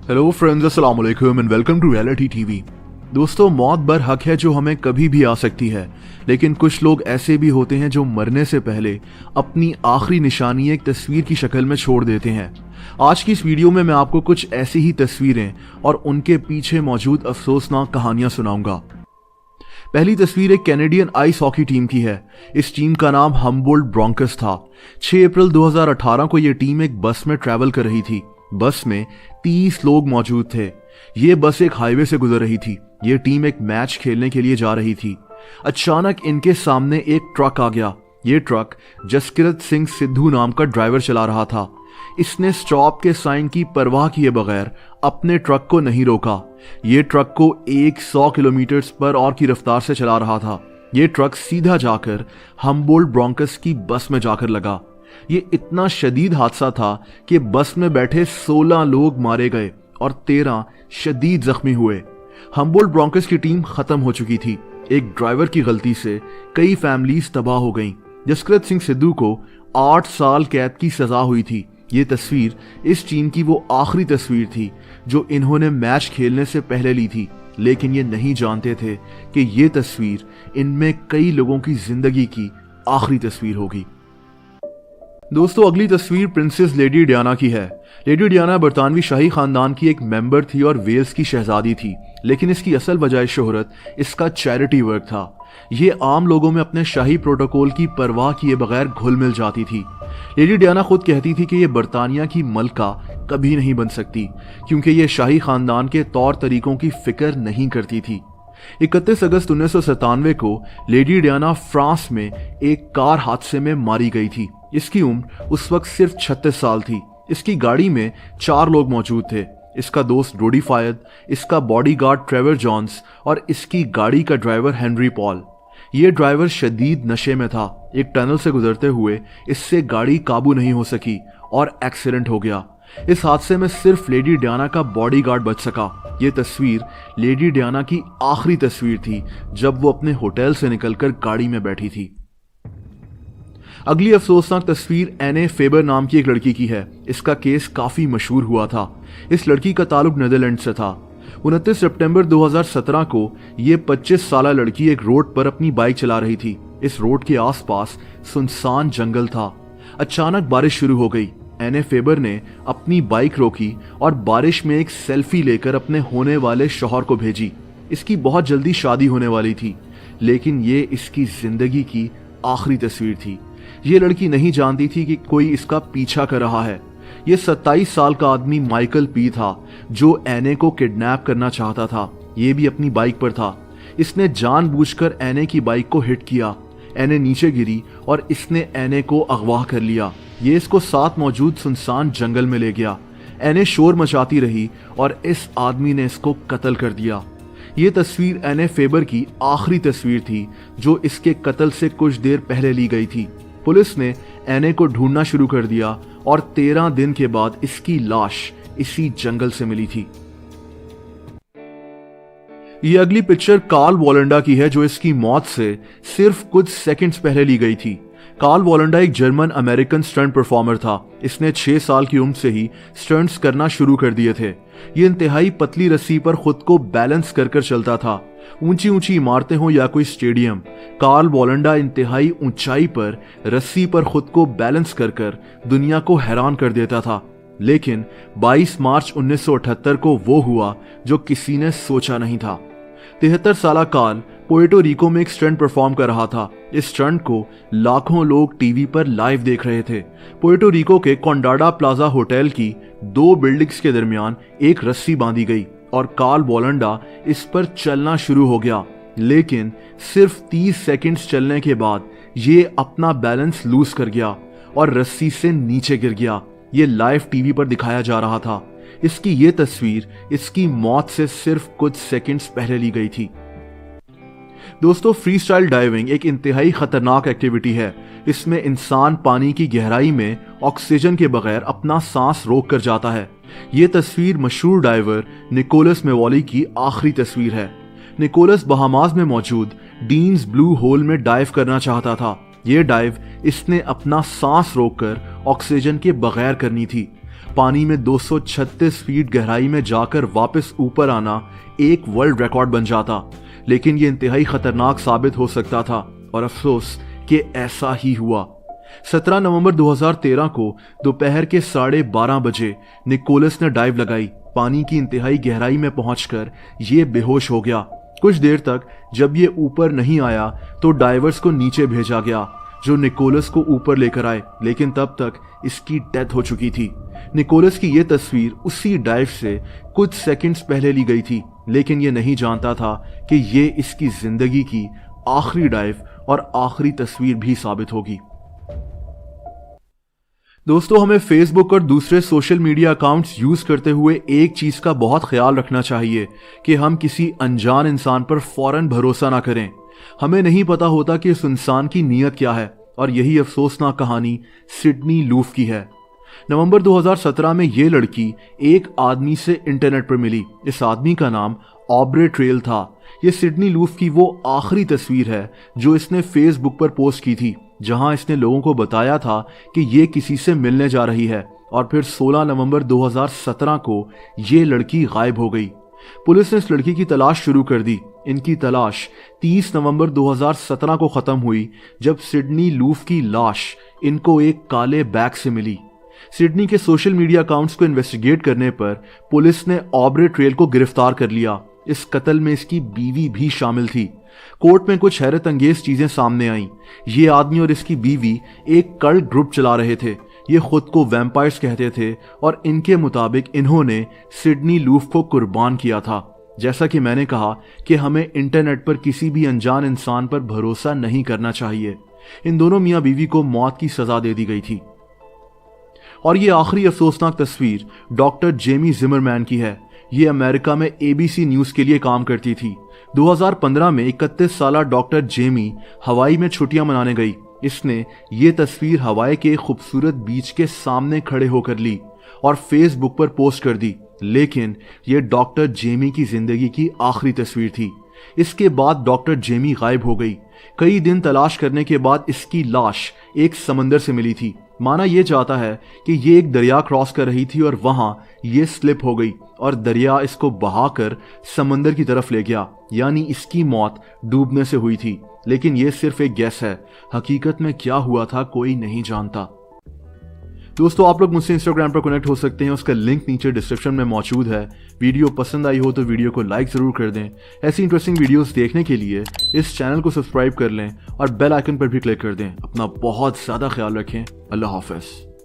Hello friends, अस्सलाम वालेकुम and welcome to reality TV. दोस्तों, मौत बर हक है जो हमें कभी भी आ सकती है, लेकिन कुछ लोग ऐसे भी होते हैं जो मरने से पहले अपनी आखिरी निशानी एक तस्वीर की शक्ल में छोड़ देते हैं। आज की इस वीडियो में मैं आपको कुछ ऐसी ही तस्वीरें और उनके पीछे मौजूद अफसोसनाक कहानियां सुनाऊंगा। पहली तस्वीर एक कैनेडियन आइस हॉकी टीम की है। इस टीम का नाम हम्बोल्ट ब्रोंकस था। 6 अप्रैल 2018 को यह टीम एक बस में ट्रैवल कर रही थी। बस में 30 लोग मौजूद थे। ये बस एक हाईवे से गुजर रही थी। ये टीम एक मैच खेलने के लिए जा रही थी। अचानक इनके सामने एक ट्रक आ गया। ये ट्रक जसकिरत सिंह सिद्धू नाम का ड्राइवर चला रहा था। इसने स्टॉप के साइन की परवाह किए बगैर अपने ट्रक को नहीं रोका। ये ट्रक को 100 किलोमीटर पर और की रफ्तार से चला रहा था। ये ट्रक सीधा जाकर हम्बोल्ट ब्रोंकस की बस में जाकर लगा। ये इतना शदीद हादसा था कि बस में बैठे 16 लोग मारे गए और 13 शदीद जख्मी हुए। हम्बोल्ट ब्रोंकस की टीम खत्म हो चुकी थी। एक ड्राइवर की गलती से कई फैमिलीज तबाह हो गईं। जसकिरत सिंह सिद्धू को 8 साल कैद की सजा हुई थी। ये तस्वीर इस टीम की वो आखिरी तस्वीर थी जो इन्होंने मैच खेलने से पहले ली थी, लेकिन ये नहीं जानते थे कि ये तस्वीर इनमें कई लोगों की जिंदगी की आखिरी तस्वीर होगी। दोस्तों, अगली तस्वीर प्रिंसेस लेडी डियाना की है। लेडी डियाना बरतानवी शाही खानदान की एक मेंबर थी और वेल्स की शहजादी थी, लेकिन इसकी असल वजह शोहरत इसका चैरिटी वर्क था। ये आम लोगों में अपने शाही प्रोटोकॉल की परवाह किए बगैर घुल मिल जाती थी। लेडी डियाना खुद कहती थी कि ये बरतानिया की मलका कभी नहीं बन सकती, क्योंकि ये शाही खानदान के तौर तरीकों की फिक्र नहीं करती थी। 31 अगस्त 1997 को लेडी डियाना फ्रांस में एक कार हादसे में मारी गई थी। इसकी उम्र उस वक्त सिर्फ 36 साल थी। इसकी गाड़ी में 4 लोग मौजूद थे। इसका दोस्त डोडी फायद, इसका बॉडीगार्ड ट्रेवर जॉन्स और इसकी गाड़ी का ड्राइवर हेनरी पॉल। ये ड्राइवर शदीद नशे में था। एक टनल से गुजरते हुए इससे गाड़ी काबू नहीं हो सकी और एक्सीडेंट हो गया। इस हादसे में सिर्फ लेडी डियाना का बॉडीगार्ड बच सका। ये तस्वीर लेडी डियाना की आखिरी तस्वीर थी जब वो अपने होटल से निकलकर गाड़ी में बैठी थी। अगली अफसोसनाक तस्वीर एने फेबर नाम की एक लड़की की है। इसका केस काफी मशहूर हुआ था। इस लड़की का ताल्लुक नीदरलैंड से था। 29 सितंबर 2017 को ये 25 साल लड़की एक रोड पर अपनी बाइक चला रही थी। इस रोड के आसपास सुनसान जंगल था। अचानक बारिश शुरू हो गई। एने फेबर ने अपनी बाइक रोकी और बारिश में एक सेल्फी लेकर अपने होने वाले शौहर को भेजी। इसकी बहुत जल्दी शादी होने वाली थी, लेकिन ये इसकी जिंदगी की आखिरी तस्वीर थी। ये लड़की नहीं जानती थी कि कोई इसका पीछा कर रहा है। ये 27 साल का आदमी माइकल पी था जो एने को किडनैप करना चाहता था। ये भी अपनी बाइक पर था। इसने जानबूझकर एने की बाइक को हिट किया। एने नीचे गिरी और इसने एने को अगवा कर लिया। ये इसको साथ मौजूद सुनसान जंगल में ले गया। एने शोर मचाती रही और इस आदमी ने इसको कत्ल कर दिया। ये तस्वीर एने फेबर की आखिरी तस्वीर थी जो इसके कत्ल से कुछ देर पहले ली गई थी। पुलिस ने एने को ढूंढना शुरू कर दिया और 13 दिन के बाद इसकी लाश इसी जंगल से मिली थी। ये अगली पिक्चर कार्ल वॉलंडा की है जो इसकी मौत से सिर्फ कुछ सेकंड्स पहले ली गई थी। कार्ल वॉलंडा एक जर्मन अमेरिकन स्टंट परफॉर्मर था। इसने 6 साल की उम्र से ही स्टंट्स करना शुरू कर दिए थे। ये इंतहाई पतली रस्सी पर खुद को बैलेंस कर चलता था। ऊंची ऊंची इमारतें हो या कोई स्टेडियम, कार्ल वॉलंडा इंतहाई ऊंचाई पर रस्सी पर खुद को बैलेंस कर दुनिया को हैरान कर देता था। लेकिन 22 मार्च 1978 को वो हुआ जो किसी ने सोचा नहीं था। 73 साल कार्ल पोर्टो रिको में एक स्टंट परफॉर्म कर रहा था। इस स्टंट को लाखों लोग टीवी पर लाइव देख रहे थे। पोर्टो रिको के कोंडाडा प्लाजा होटल की 2 बिल्डिंग्स के दरमियान एक रस्सी बांधी गई और कार्ल वॉलंडा इस पर चलना शुरू हो गया। लेकिन सिर्फ 30 सेकंड्स चलने के बाद ये अपना बैलेंस लूज कर गया और रस्सी से नीचे गिर गया। ये लाइव टीवी पर दिखाया जा रहा था। इसकी ये तस्वीर इसकी मौत से सिर्फ कुछ सेकंड्स पहले ली गई थी। दोस्तों, फ्री स्टाइल डाइविंग एक इंतहाई खतरनाक एक्टिविटी है। इसमें इंसान पानी की गहराई में ऑक्सीजन के बगैर अपना सांस रोक कर जाता है। ये तस्वीर मशहूर डाइवर निकोलस मेवॉली की आखिरी तस्वीर है। निकोलस बहामास में मौजूद डीन्स ब्लू होल में डाइव करना चाहता था। ये डाइव इसने अपना सांस रोककर ऑक्सीजन के बगैर करनी थी। पानी में 236 फीट गहराई में जाकर वापस ऊपर आना एक वर्ल्ड रिकॉर्ड बन जाता, लेकिन ये इंतहाई खतरनाक साबित हो सकता था और अफसोस कि ऐसा ही हुआ। 17 नवंबर 2013 को दोपहर के 12:30 बजे निकोलस ने डाइव लगाई। पानी की इंतहाई गहराई में पहुंचकर ये बेहोश हो गया। कुछ देर तक जब ये ऊपर नहीं आया तो डाइवर्स को नीचे भेजा गया जो निकोलस को ऊपर लेकर आए, लेकिन तब तक इसकी डेथ हो चुकी थी। निकोलस की ये तस्वीर उसी डाइव से कुछ सेकंड्स पहले ली गई थी, लेकिन ये नहीं जानता था कि ये इसकी जिंदगी की आखिरी डाइव और आखिरी तस्वीर भी साबित होगी। दोस्तों, हमें फेसबुक और दूसरे सोशल मीडिया अकाउंट्स यूज करते हुए एक चीज का बहुत ख्याल रखना चाहिए कि हम किसी अनजान इंसान पर फौरन भरोसा ना करें। हमें नहीं पता होता कि उस इंसान की नीयत क्या है, और यही अफसोसनाक कहानी सिडनी लूफ की है। नवंबर 2017 में ये लड़की एक आदमी से इंटरनेट पर मिली। इस आदमी का नाम ऑब्रे ट्रेल था। ये सिडनी लूफ की वो आखिरी तस्वीर है जो इसने फेसबुक पर पोस्ट की थी, जहां इसने लोगों को बताया था कि ये किसी से मिलने जा रही है। और फिर 16 नवंबर 2017 को ये लड़की गायब हो गई। पुलिस ने इस लड़की की तलाश शुरू कर दी। इनकी तलाश 30 नवंबर 2017 को खत्म हुई जब सिडनी लूफ की लाश इनको एक काले बैग से मिली। सिडनी के सोशल मीडिया अकाउंट्स को इन्वेस्टिगेट करने पर पुलिस ने ऑब्रे ट्रेल को गिरफ्तार कर लिया। इस कत्ल में इसकी बीवी भी शामिल थी। कोर्ट में कुछ हैरत अंगेज चीजें सामने आईं। ये आदमी और इसकी बीवी एक कल्ट ग्रुप चला रहे थे। ये खुद को वैम्पायर्स कहते थे और इनके मुताबिक इन्होंने सिडनी लूफ को कुर्बान किया था। जैसा कि मैंने कहा कि हमें इंटरनेट पर किसी भी अनजान इंसान पर भरोसा नहीं करना चाहिए। इन दोनों मियां बीवी को मौत की सजा दे दी गई थी। और ये आखिरी अफसोसनाक तस्वीर डॉक्टर जेमी जिमरमैन की है। ये अमेरिका में ABC न्यूज के लिए काम करती थी। 2015 में 31 साला डॉक्टर जेमी हवाई में छुट्टियां मनाने गई। इसने ये तस्वीर हवाई के खूबसूरत बीच के सामने खड़े होकर ली और फेसबुक पर पोस्ट कर दी, लेकिन ये डॉक्टर जेमी की जिंदगी की आखिरी तस्वीर थी। इसके बाद डॉक्टर जेमी गायब हो गई। कई दिन तलाश करने के बाद इसकी लाश एक समंदर से मिली थी। माना यह जाता है कि ये एक दरिया क्रॉस कर रही थी और वहां ये स्लिप हो गई और दरिया इसको बहाकर समंदर की तरफ ले गया, यानी इसकी मौत डूबने से हुई थी। लेकिन ये सिर्फ एक गेस है। हकीकत में क्या हुआ था कोई नहीं जानता। दोस्तों, आप लोग मुझसे इंस्टाग्राम पर कनेक्ट हो सकते हैं। उसका लिंक नीचे डिस्क्रिप्शन में मौजूद है। वीडियो पसंद आई हो तो वीडियो को लाइक जरूर कर दें। ऐसी इंटरेस्टिंग वीडियोस देखने के लिए इस चैनल को सब्सक्राइब कर लें और बेल आइकन पर भी क्लिक कर दें। अपना बहुत ज़्यादा ख्याल रखें। अल्लाह हाफ़िज़।